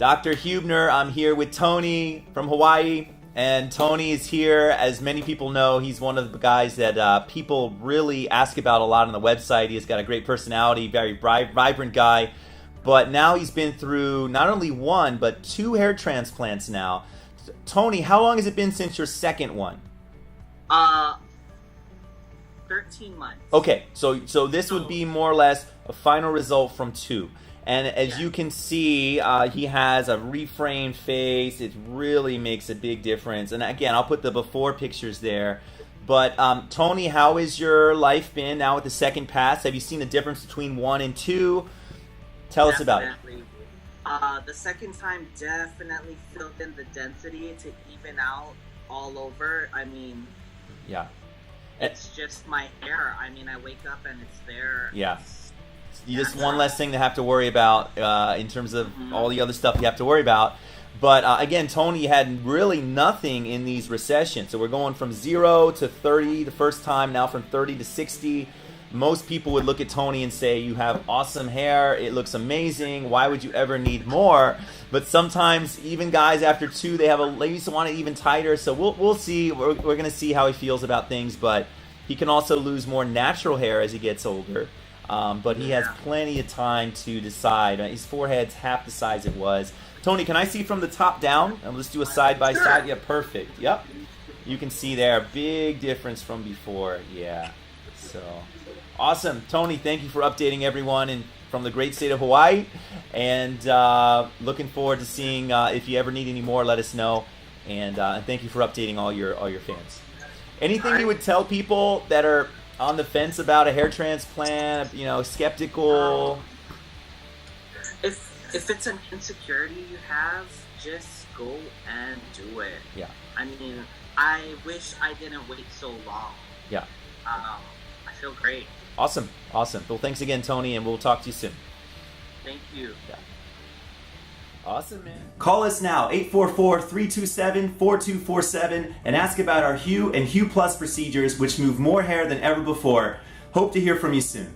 Dr. Hubner. I'm here with Tony from Hawaii. And Tony is here. As many people know, he's one of the guys that people really ask about a lot on the website. He's got a great personality, very vibrant guy. But now he's been through not only one, but 2 hair transplants now. Tony, how long has it been since your second one? 13 months. Okay, so this would be more or less a final result from 2. And as you can see, he has a reframed face. It really makes a big difference. And again, I'll put the before pictures there. But Tony, how has your life been now with the second pass? Have you seen the difference between 1 and 2? Tell us about it. The second time definitely filled in the density to even out all over. I mean, yeah, it's just my hair. I mean, I wake up and it's there. Yeah. Just one less thing to have to worry about in terms of all the other stuff you have to worry about. But again, Tony had really nothing in these recessions. So we're going from 0 to 30 the first time, now from 30 to 60. Most people would look at Tony and say, you have awesome hair, it looks amazing, why would you ever need more? But sometimes, even guys after 2, they used to want it even tighter. So we'll see. We're going to see how he feels about things. But he can also lose more natural hair as he gets older. But he has plenty of time to decide. His forehead's half the size it was. Tony, can I see from the top down? And let's do a side by side. Yeah, perfect. Yep. You can see there, big difference from before. Yeah. So awesome. Tony, thank you for updating everyone from the great state of Hawaii. And looking forward to seeing if you ever need any more, let us know. And thank you for updating all your fans. Anything you would tell people that are on the fence about a hair transplant, skeptical? If it's an insecurity you have, just go and do it. Yeah. I mean, I wish I didn't wait so long. Yeah. I feel great. Awesome. Well, thanks again, Tony, and we'll talk to you soon. Thank you. Yeah. Awesome, man. Call us now, 844-327-4247, and ask about our Hue and Hue Plus procedures, which move more hair than ever before. Hope to hear from you soon.